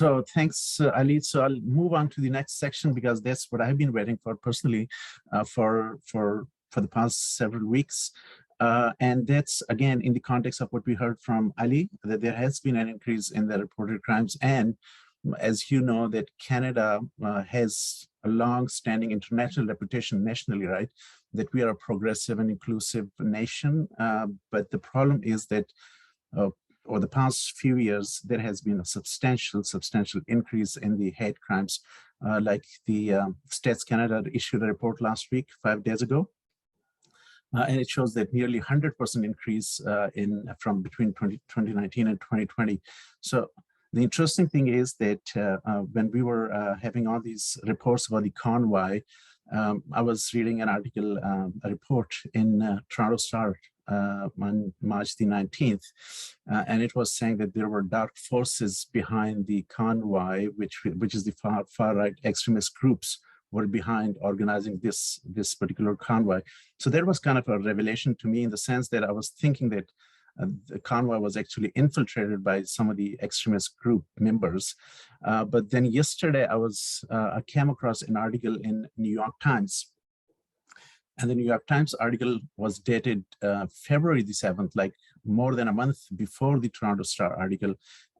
So thanks, Ali. So I'll move on to the next section because that's what I've been waiting for personally for the past several weeks. And that's, again, in the context of what we heard from Ali, that there has been an increase in the reported crimes. And as you know, that Canada has a long-standing international reputation nationally, right? That we are a progressive and inclusive nation. But the problem is that over the past few years, there has been a substantial increase in the hate crimes. Like the Stats Canada issued a report last week, 5 days ago, and it shows that nearly 100% increase from between 2019 and 2020. So the interesting thing is that when we were having all these reports about the convoy, I was reading an article, a report in Toronto Star on March the 19th, and it was saying that there were dark forces behind the convoy, which is the far-right extremist groups were behind organizing this particular convoy. So that was kind of a revelation to me in the sense that I was thinking that the convoy was actually infiltrated by some of the extremist group members. But then yesterday I came across an article in New York Times. And the New York Times article was dated February the 7th, like more than a month before the Toronto Star article.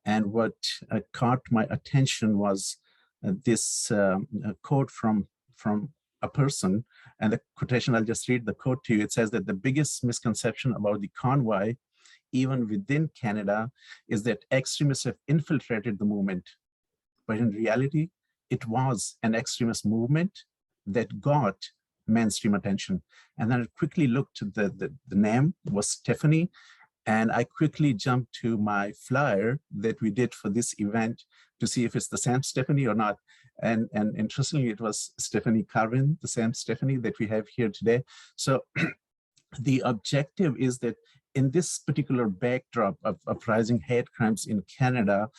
And what caught my attention was this quote from a person. And the quotation, I'll just read the quote to you. It says that the biggest misconception about the convoy, even within Canada, is that extremists have infiltrated the movement. But in reality, it was an extremist movement that got mainstream attention. And then I quickly looked at the name was Stephanie, and I quickly jumped to my flyer that we did for this event to see if it's the same Stephanie or not. And interestingly, it was Stephanie Carvin, the same Stephanie that we have here today. So the objective is that in this particular backdrop of rising hate crimes in Canada,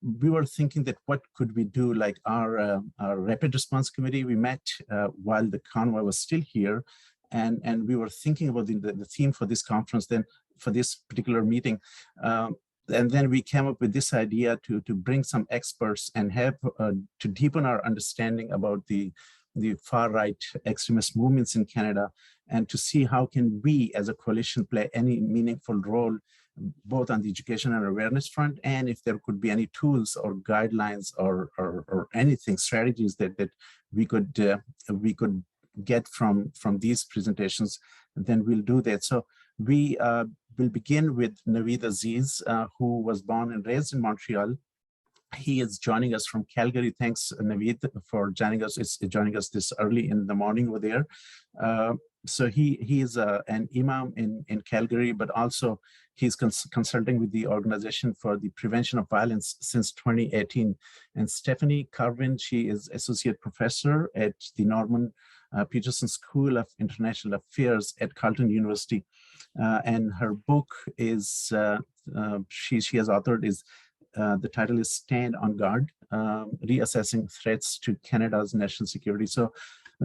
we were thinking that what could we do, like our rapid response committee, we met while the convoy was still here, and we were thinking about the theme for this conference, then for this particular meeting. And then we came up with this idea to bring some experts and have to deepen our understanding about the far-right extremist movements in Canada, and to see how can we as a coalition play any meaningful role, both on the education and awareness front, and if there could be any tools or guidelines or anything, strategies that we could get from these presentations, then we'll do that. So we will begin with Navid Aziz, who was born and raised in Montreal. He is joining us from Calgary. Thanks, Navid, for joining us. It's joining us this early in the morning over there. So he is an imam in Calgary, but also he's consulting with the Organization for the Prevention of Violence since 2018. And Stephanie Carvin, she is associate professor at the Norman Paterson School of International Affairs at Carleton University. And her book is, she has authored is, the title is Stand on Guard, Reassessing Threats to Canada's National Security. So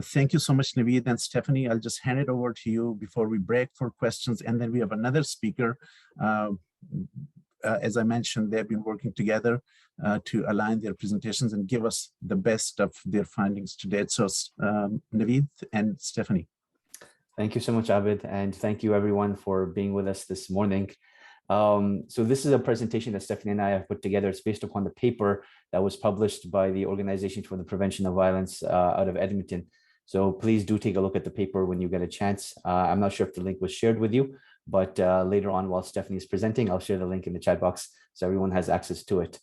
thank you so much, Navid and Stephanie. I'll just hand it over to you before we break for questions. And then we have another speaker. As I mentioned, they've been working together to align their presentations and give us the best of their findings to date. So Navid and Stephanie. Thank you so much, Abid. And thank you everyone for being with us this morning. So this is a presentation that Stephanie and I have put together. It's based upon the paper that was published by the Organization for the Prevention of Violence out of Edmonton. So please do take a look at the paper when you get a chance. I'm not sure if the link was shared with you, but later on while Stephanie is presenting, I'll share the link in the chat box so everyone has access to it.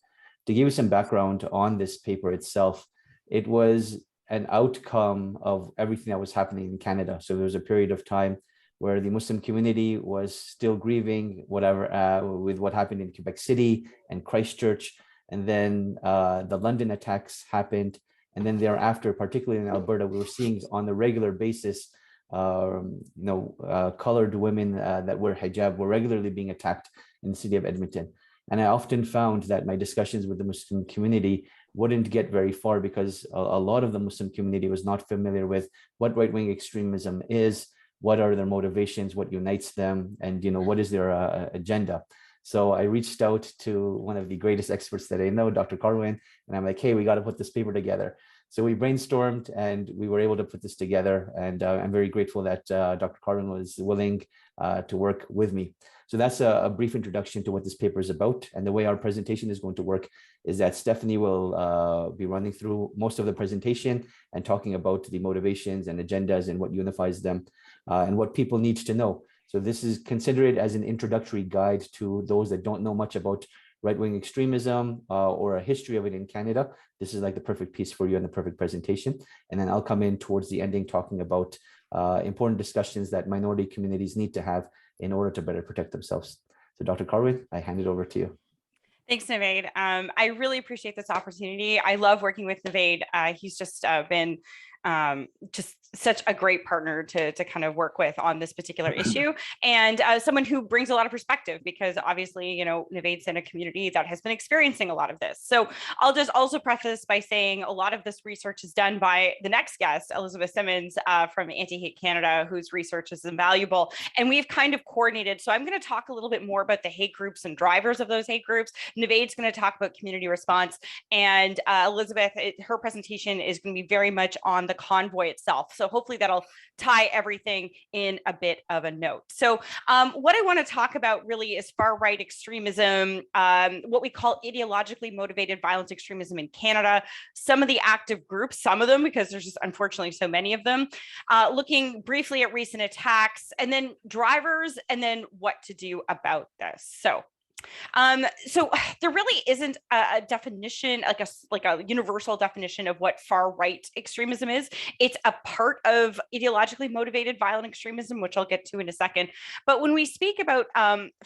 To give you some background on this paper itself, it was an outcome of everything that was happening in Canada. So there was a period of time where the Muslim community was still grieving with what happened in Quebec City and Christchurch. And then the London attacks happened. And then thereafter, particularly in Alberta, we were seeing on a regular basis, colored women that wear hijab were regularly being attacked in the city of Edmonton. And I often found that my discussions with the Muslim community wouldn't get very far because a lot of the Muslim community was not familiar with what right-wing extremism is, what are their motivations, what unites them, and what is their agenda. So I reached out to one of the greatest experts that I know, Dr. Carvin, and I'm like, hey, we got to put this paper together. So we brainstormed and we were able to put this together. And I'm very grateful that Dr. Carvin was willing to work with me. So that's a brief introduction to what this paper is about. And the way our presentation is going to work is that Stephanie will be running through most of the presentation and talking about the motivations and agendas and what unifies them and what people need to know. So this is considered as an introductory guide to those that don't know much about right-wing extremism or a history of it in Canada. This is like the perfect piece for you and the perfect presentation. And then I'll come in towards the ending talking about important discussions that minority communities need to have in order to better protect themselves. So Dr. Carvin, I hand it over to you. Thanks, Navid. I really appreciate this opportunity. I love working with Navid. He's just been just such a great partner to kind of work with on this particular issue, and someone who brings a lot of perspective, because obviously, you know, Navid's in a community that has been experiencing a lot of this. So I'll just also preface by saying a lot of this research is done by the next guest, Elizabeth Simmons from Anti-Hate Canada, whose research is invaluable. And we've kind of coordinated. So I'm going to talk a little bit more about the hate groups and drivers of those hate groups. Navid's going to talk about community response, and Elizabeth, her presentation is going to be very much on the convoy itself. So hopefully that'll tie everything in a bit of a note. So what I want to talk about really is far-right extremism, what we call ideologically motivated violent extremism in Canada, some of the active groups, some of them, because there's just unfortunately so many of them, looking briefly at recent attacks, and then drivers, and then what to do about this. So there really isn't a definition, like a universal definition of what far right extremism is. It's a part of ideologically motivated violent extremism, which I'll get to in a second. But when we speak about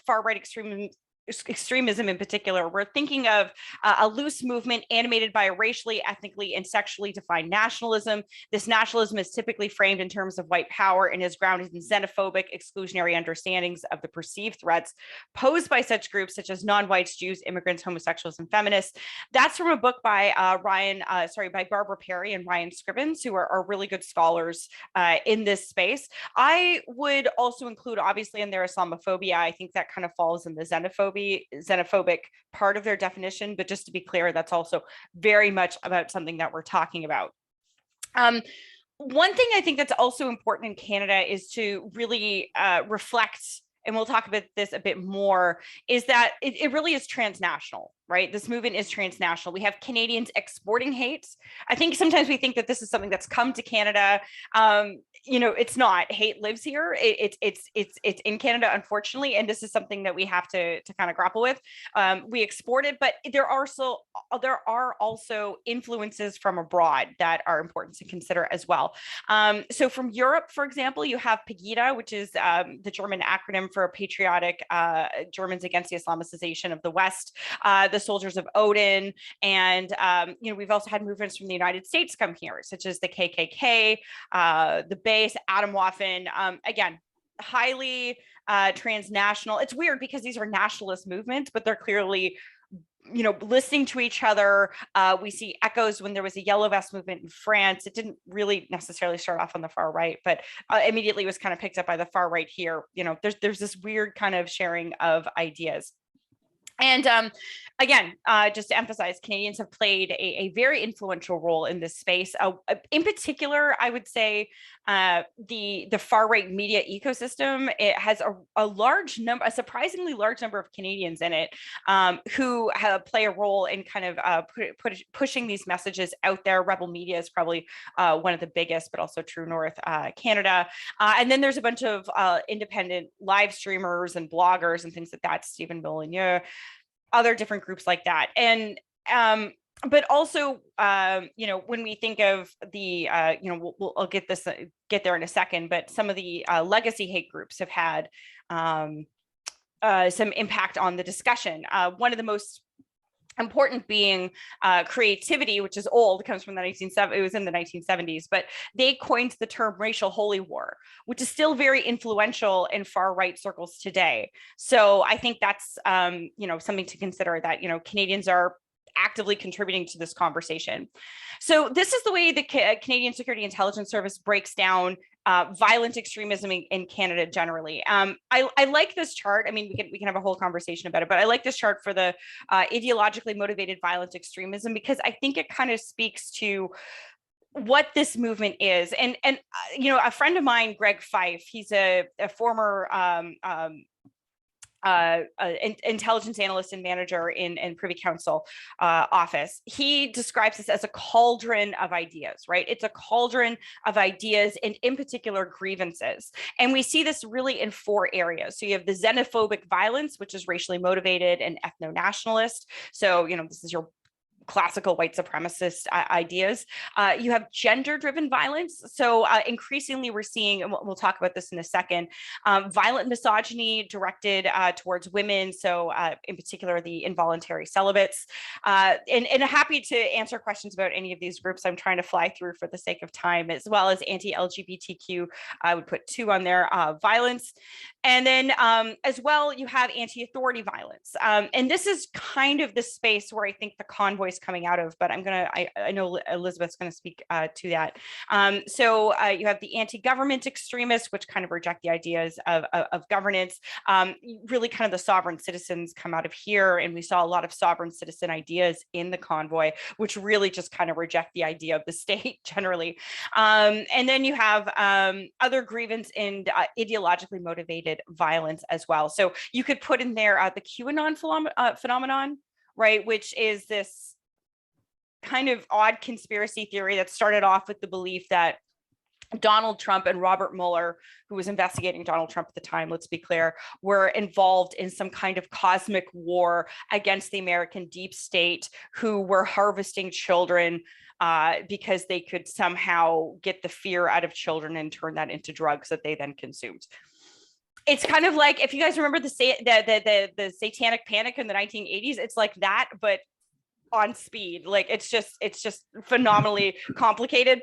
far right extremism in particular, we're thinking of a loose movement animated by a racially, ethnically, and sexually defined nationalism. This nationalism is typically framed in terms of white power and is grounded in xenophobic, exclusionary understandings of the perceived threats posed by such groups such as non-whites, Jews, immigrants, homosexuals, and feminists. That's from a book by by Barbara Perry and Ryan Scribbins, who are really good scholars in this space. I would also include, obviously, in their Islamophobia. I think that kind of falls in the xenophobic part of their definition, but just to be clear, that's also very much about something that we're talking about. One thing I think that's also important in Canada is to really reflect, and we'll talk about this a bit more, is that it really is transnational, right? This movement is transnational. We have Canadians exporting hate. I think sometimes we think that this is something that's come to Canada. You know, it's not. Hate lives here. It's in Canada, unfortunately, and this is something that we have to kind of grapple with. We export it, but there are also influences from abroad that are important to consider as well. So from Europe, for example, you have Pegida, which is the German acronym for Patriotic Germans Against the Islamicization of the West, the Soldiers of Odin, and we've also had movements from the United States come here, such as the KKK, the base, Atomwaffen, again, highly transnational. It's weird because these are nationalist movements, but they're clearly, you know, listening to each other. We see echoes when there was a yellow vest movement in France. It didn't really necessarily start off on the far right, but immediately was kind of picked up by the far right here. You know, there's this weird kind of sharing of ideas. And again, just to emphasize, Canadians have played a very influential role in this space. In particular, I would say the far right media ecosystem, it has a surprisingly large number of Canadians in it who play a role in kind of pushing these messages out there. Rebel Media is probably one of the biggest, but also True North Canada. And then there's a bunch of independent live streamers and bloggers and things like that, Stephen Villeneuve, other different groups like that. And but also, when we think of the, I'll get there in a second, but some of the legacy hate groups have had some impact on the discussion. One of the most important being creativity, which is old, comes from the 1970s. It was in the 1970s, but they coined the term racial holy war, which is still very influential in far right circles today. So I think that's something to consider, that Canadians are actively contributing to this conversation. So this is the way the Canadian Security Intelligence Service breaks down violent extremism in Canada generally. I like this chart. I mean, we can have a whole conversation about it, but I like this chart for the ideologically motivated violent extremism, because I think it kind of speaks to what this movement is. And you know, a friend of mine, Greg Fife, he's a former intelligence analyst and manager in Privy Council office. He describes this as a cauldron of ideas, right? It's a cauldron of ideas and in particular grievances. And we see this really in 4 areas. So you have the xenophobic violence, which is racially motivated and ethno-nationalist. So, you know, this is your classical white supremacist ideas. You have gender-driven violence. So increasingly we're seeing, and we'll talk about this in a second, violent misogyny directed towards women. So in particular, the involuntary celibates. And happy to answer questions about any of these groups. I'm trying to fly through for the sake of time, as well as anti-LGBTQ. I would put 2 on there, violence. And then as well, you have anti-authority violence. And this is kind of the space where I think the convoy is coming out of, but I know Elizabeth's going to speak to that. So you have the anti-government extremists, which kind of reject the ideas of governance. Really kind of the sovereign citizens come out of here. And we saw a lot of sovereign citizen ideas in the convoy, which really just kind of reject the idea of the state generally. And then you have other grievance and ideologically motivated violence as well. So you could put in there the QAnon phenomenon, right, which is this kind of odd conspiracy theory that started off with the belief that Donald Trump and Robert Mueller, who was investigating Donald Trump at the time, let's be clear, were involved in some kind of cosmic war against the American deep state, who were harvesting children because they could somehow get the fear out of children and turn that into drugs that they then consumed. It's kind of like, if you guys remember the satanic panic in the 1980s, it's like that, but on speed. Like it's just phenomenally complicated.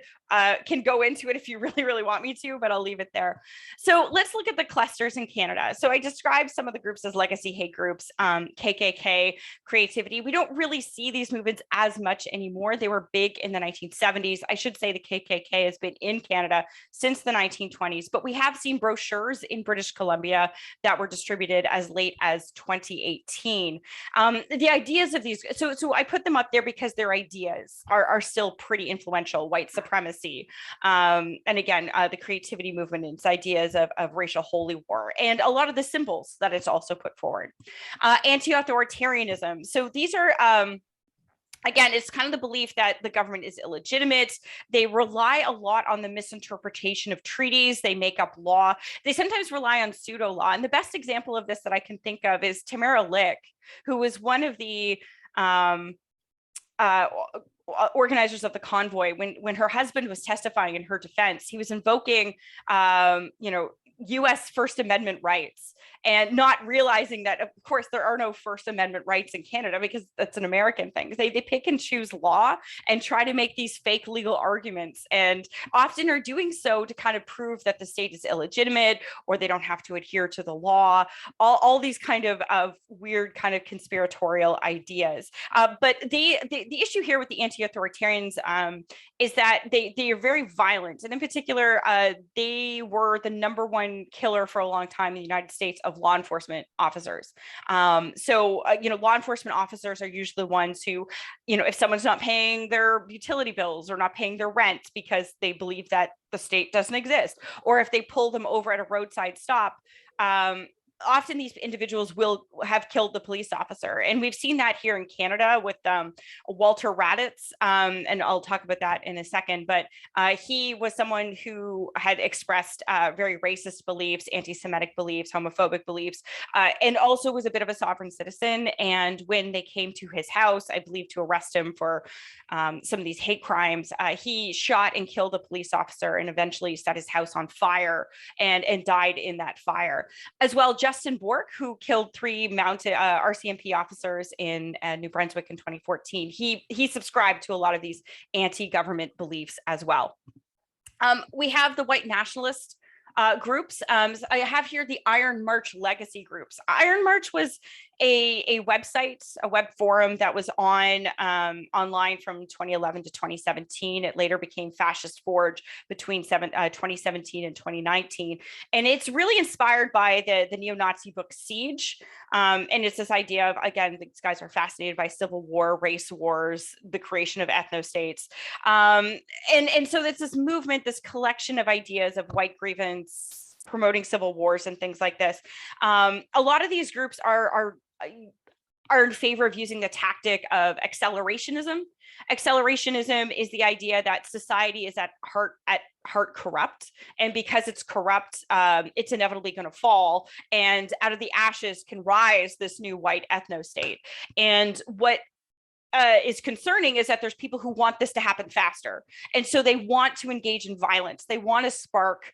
Can go into it if you really, really want me to, but I'll leave it there. So let's look at the clusters in Canada. So I described some of the groups as legacy hate groups, KKK, creativity. We don't really see these movements as much anymore. They were big in the 1970s. I should say the KKK has been in Canada since the 1920s, but we have seen brochures in British Columbia that were distributed as late as 2018. The ideas of these, so I put them up there because their ideas are still pretty influential. White supremacy, and again, the creativity movement and its ideas of racial holy war, and a lot of the symbols that it's also put forward. Anti-authoritarianism. So these are, again, it's kind of the belief that the government is illegitimate. They rely a lot on the misinterpretation of treaties. They make up law. They sometimes rely on pseudo law. And the best example of this that I can think of is Tamara Lick, who was one of the organizers of the convoy. When her husband was testifying in her defense, he was invoking, U.S. First Amendment rights, and not realizing that, of course, there are no First Amendment rights in Canada because that's an American thing. They pick and choose law and try to make these fake legal arguments, and often are doing so to kind of prove that the state is illegitimate or they don't have to adhere to the law. All these kind of weird kind of conspiratorial ideas. But the issue here with the anti-authoritarians is that they are very violent, and in particular, they were the #1 killer for a long time in the United States of law enforcement officers. Law enforcement officers are usually the ones who, if someone's not paying their utility bills or not paying their rent because they believe that the state doesn't exist, or if they pull them over at a roadside stop, often these individuals will have killed the police officer. And we've seen that here in Canada with Walter Raddatz, and I'll talk about that in a second, but he was someone who had expressed very racist beliefs, anti-Semitic beliefs, homophobic beliefs, and also was a bit of a sovereign citizen. And when they came to his house, I believe to arrest him for some of these hate crimes, he shot and killed a police officer and eventually set his house on fire and died in that fire. As well, Justin Bork, who killed 3 mounted RCMP officers in New Brunswick in 2014. He subscribed to a lot of these anti-government beliefs as well. We have the white nationalist groups. I have here the Iron March legacy groups. Iron March was a website, a web forum that was online from 2011 to 2017. It later became Fascist Forge between 2017 and 2019. And it's really inspired by the neo-Nazi book Siege. And it's this idea of, again, these guys are fascinated by civil war, race wars, the creation of ethno-states. And so it's this movement, this collection of ideas of white grievance, promoting civil wars and things like this. A lot of these groups are in favor of using the tactic of accelerationism. Accelerationism is the idea that society is at heart corrupt, and because it's corrupt, it's inevitably going to fall, and out of the ashes can rise this new white ethno state. And what is concerning is that there's people who want this to happen faster, and so they want to engage in violence. They want to spark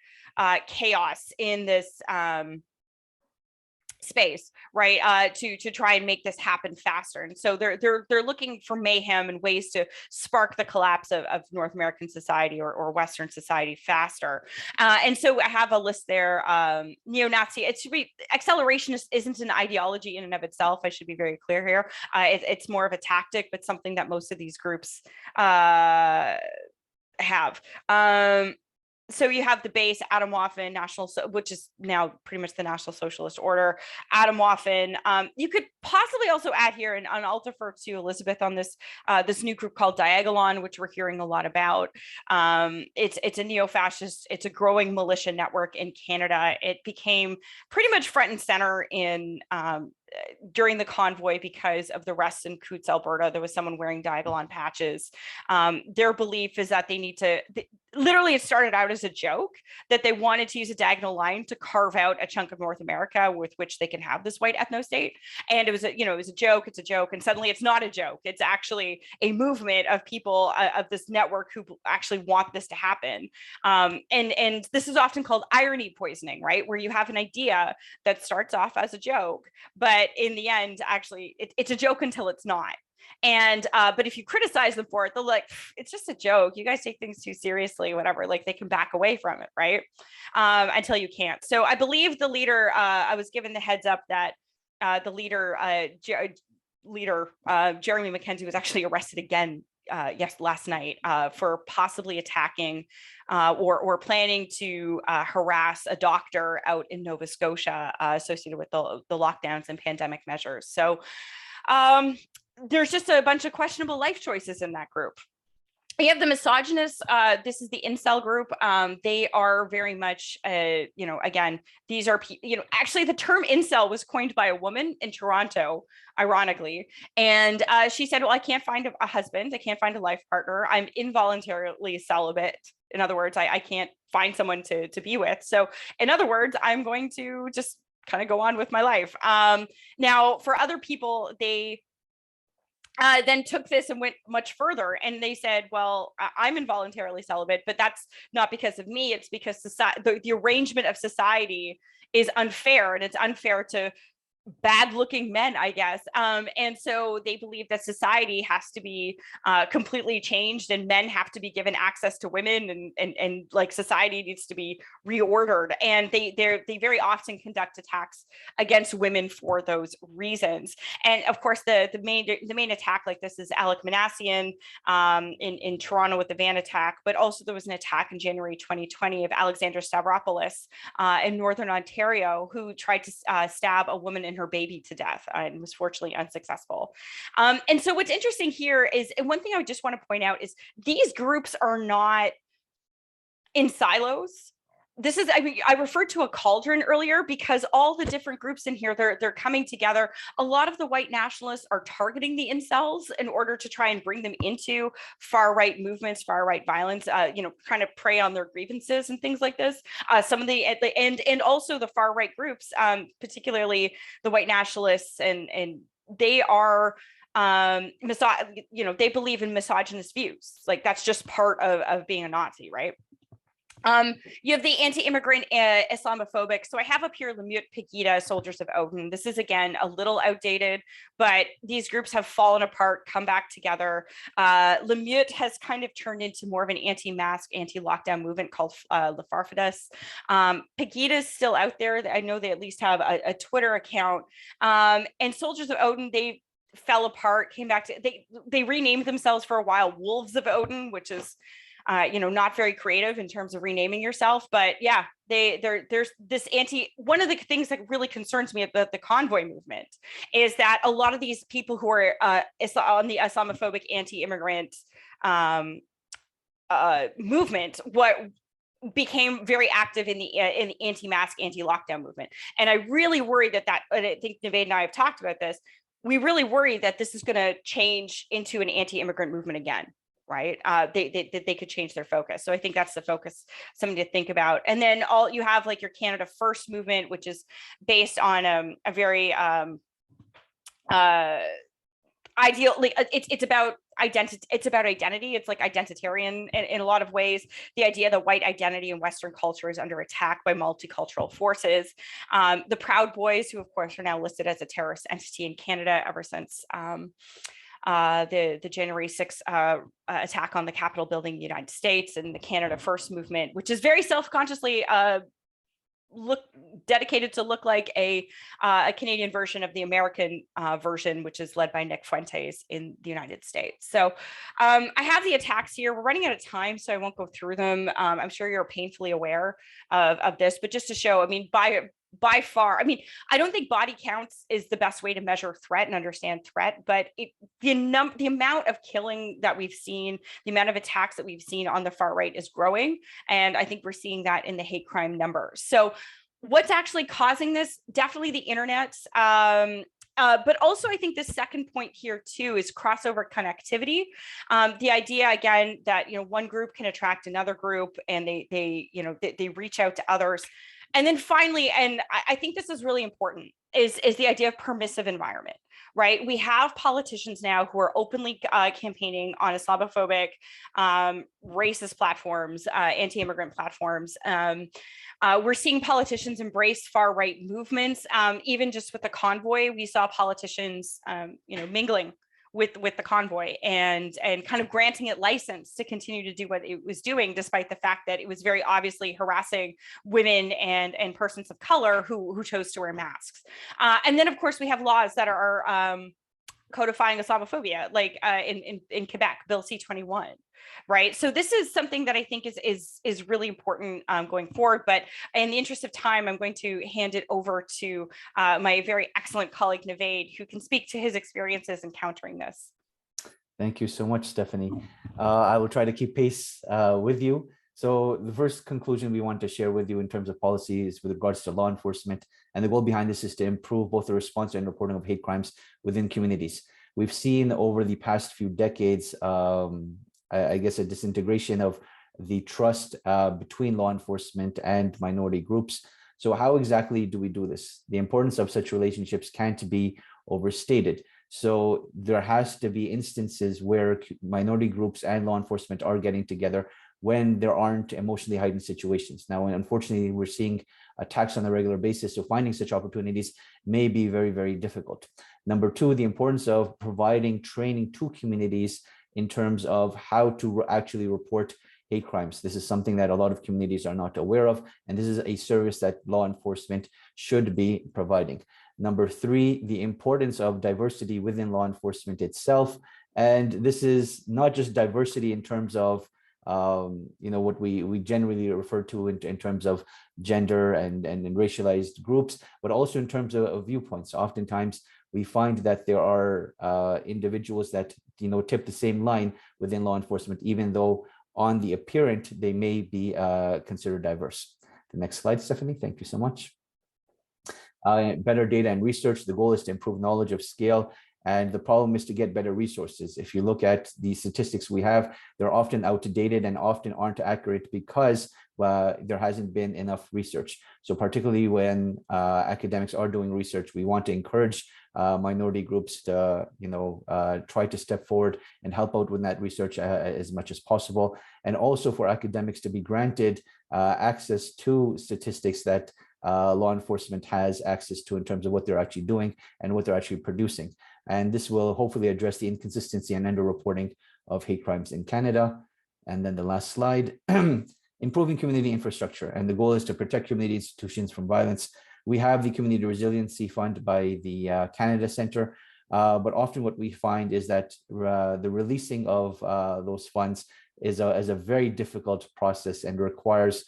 chaos in this space, right? To try and make this happen faster. And so they're looking for mayhem and ways to spark the collapse of North American society or Western society faster. And so I have a list there. Neo-Nazi, acceleration isn't an ideology in and of itself. I should be very clear here. It's more of a tactic, but something that most of these groups have. So you have the base, Atomwaffen, which is now pretty much the National Socialist Order, Atomwaffen. You could possibly also add here, and I'll defer to Elizabeth on this, this new group called Diagolon, which we're hearing a lot about. It's a neo-fascist, it's a growing militia network in Canada. It became pretty much front and center in during the convoy because of the arrests in Coutts, Alberta. There was someone wearing Diagolon patches. Their belief is that they need to, literally it started out as a joke that they wanted to use a diagonal line to carve out a chunk of North America with which they can have this white ethno state. And it was it was a joke, it's a joke. And suddenly it's not a joke. It's actually a movement of people of this network who actually want this to happen. And this is often called irony poisoning, right? Where you have an idea that starts off as a joke, but in the end, actually, it's a joke until it's not. And but if you criticize them for it, they're like, it's just a joke. You guys take things too seriously, whatever. Like they can back away from it, right? Until you can't. So I believe the leader, I was given the heads up that the leader, Jeremy McKenzie, was actually arrested again last night for possibly attacking or planning to harass a doctor out in Nova Scotia associated with the lockdowns and pandemic measures. So there's just a bunch of questionable life choices in that group. You have the misogynists. This is the incel group. They are very much, again, these are, actually the term incel was coined by a woman in Toronto, ironically. And she said, well, I can't find a husband. I can't find a life partner. I'm involuntarily celibate. In other words, I can't find someone to be with. So in other words, I'm going to just kind of go on with my life. Now, for other people, they then took this and went much further, and they said, well, I'm involuntarily celibate, but that's not because of me. It's because the arrangement of society is unfair, and it's unfair to bad looking men, I guess. And so they believe that society has to be completely changed, and men have to be given access to women, and like society needs to be reordered. And they very often conduct attacks against women for those reasons. And of course, the main attack like this is Alec Manassian in Toronto with the van attack, but also there was an attack in January 2020 of Alexander Stavropoulos in Northern Ontario, who tried to stab a woman in her baby to death and was fortunately unsuccessful. And so what's interesting here is, and one thing I just want to point out is these groups are not in silos. This is, I referred to a cauldron earlier because all the different groups in here, they're coming together. A lot of the white nationalists are targeting the incels in order to try and bring them into far-right movements, far-right violence, trying to prey on their grievances and things like this. Some of the, and also the far-right groups, particularly the white nationalists, and they are, they believe in misogynist views. Like that's just part of being a Nazi, right? You have the anti-immigrant Islamophobic. So I have up here Lemute, Pegida, Soldiers of Odin. This is, again, a little outdated, but these groups have fallen apart, come back together. Lemute has kind of turned into more of an anti-mask, anti-lockdown movement called Lefarfadas. Pegida is still out there. I know they at least have a Twitter account. And Soldiers of Odin, they fell apart, came back to, they renamed themselves for a while Wolves of Odin, which is not very creative in terms of renaming yourself, but yeah, there's this one of the things that really concerns me about the convoy movement is that a lot of these people who are on the Islamophobic anti-immigrant movement, what became very active in the anti-mask, anti-lockdown movement. And I really worry that and I think Navid and I have talked about this, we really worry that this is going to change into an anti-immigrant movement again. Right, they could change their focus. So I think that's the focus, something to think about. And then you have like your Canada First movement, which is based on a very ideal, like it's about identity. It's about identity. It's like identitarian in a lot of ways. The idea that white identity in Western culture is under attack by multicultural forces. The Proud Boys, who of course are now listed as a terrorist entity in Canada ever since the January 6th attack on the Capitol building in the United States, and the Canada First movement, which is very self-consciously dedicated to look like a Canadian version of the American version, which is led by Nick Fuentes in the United States. So I have the attacks here. We're running out of time, so I won't go through them. I'm sure you're painfully aware of this, but just to show, I mean, by far, I mean, I don't think body counts is the best way to measure threat and understand threat, but the amount of killing that we've seen, the amount of attacks that we've seen on the far right is growing. And I think we're seeing that in the hate crime numbers. So what's actually causing this? Definitely the internet. But also I think the second point here too is crossover connectivity. The idea again that, one group can attract another group and they reach out to others. And then finally, and I think this is really important, is the idea of permissive environment, right? We have politicians now who are openly campaigning on Islamophobic, racist platforms, anti-immigrant platforms. We're seeing politicians embrace far-right movements. Even just with the convoy, we saw politicians, mingling with the convoy and kind of granting it license to continue to do what it was doing, despite the fact that it was very obviously harassing women and persons of color who chose to wear masks. And then, of course, we have laws that are codifying Islamophobia, like in Quebec, Bill C-21, right? So this is something that I think is really important going forward. But in the interest of time, I'm going to hand it over to my very excellent colleague, Navid, who can speak to his experiences encountering this. Thank you so much, Stephanie. I will try to keep pace with you. So the first conclusion we want to share with you in terms of policies with regards to law enforcement, and the goal behind this is to improve both the response and reporting of hate crimes within communities. We've seen over the past few decades, I guess, a disintegration of the trust between law enforcement and minority groups. So how exactly do we do this? The importance of such relationships can't be overstated. So there has to be instances where minority groups and law enforcement are getting together when there aren't emotionally heightened situations. Now, unfortunately, we're seeing attacks on a regular basis, so finding such opportunities may be very, very difficult. Number two, the importance of providing training to communities in terms of how to actually report hate crimes. This is something that a lot of communities are not aware of, and this is a service that law enforcement should be providing. Number three, the importance of diversity within law enforcement itself. And this is not just diversity in terms of what we generally refer to in terms of gender and racialized groups, but also in terms of viewpoints. Oftentimes, we find that there are individuals that tip the same line within law enforcement, even though on the apparent they may be considered diverse. The next slide, Stephanie. Thank you so much. Better data and research. The goal is to improve knowledge of scale And the problem is to get better resources. If you look at the statistics we have, they're often outdated and often aren't accurate because there hasn't been enough research. So particularly when academics are doing research, we want to encourage minority groups to, try to step forward and help out with that research as much as possible. And also for academics to be granted access to statistics that law enforcement has access to in terms of what they're actually doing and what they're actually producing. And this will hopefully address the inconsistency and underreporting of hate crimes in Canada. And then the last slide, improving community infrastructure. And the goal is to protect community institutions from violence. We have the Community Resiliency Fund by the Canada Centre, but often what we find is that the releasing of those funds is a very difficult process and requires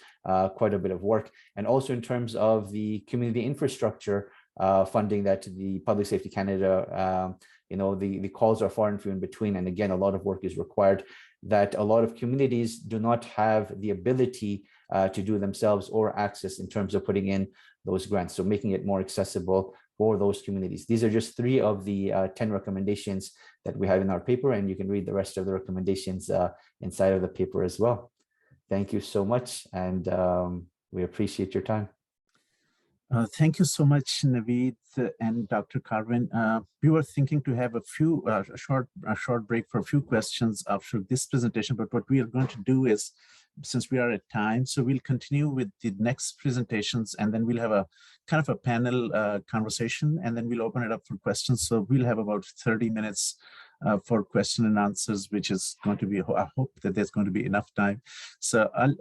quite a bit of work. And also in terms of the community infrastructure funding that the Public Safety Canada, the calls are far and few in between. And again, a lot of work is required that a lot of communities do not have the ability to do themselves or access in terms of putting in those grants. So making it more accessible for those communities. These are just 3 of the 10 recommendations that we have in our paper, and you can read the rest of the recommendations inside of the paper as well. Thank you so much, and we appreciate your time. Thank you so much, Navid and Dr. Carvin. We were thinking to have a short break for a few questions after this presentation, but what we are going to do is, since we are at time, so we'll continue with the next presentations, and then we'll have a kind of a panel conversation, and then we'll open it up for questions. So we'll have about 30 minutes for question and answers, which is going to be, I hope that there's going to be enough time. So I'll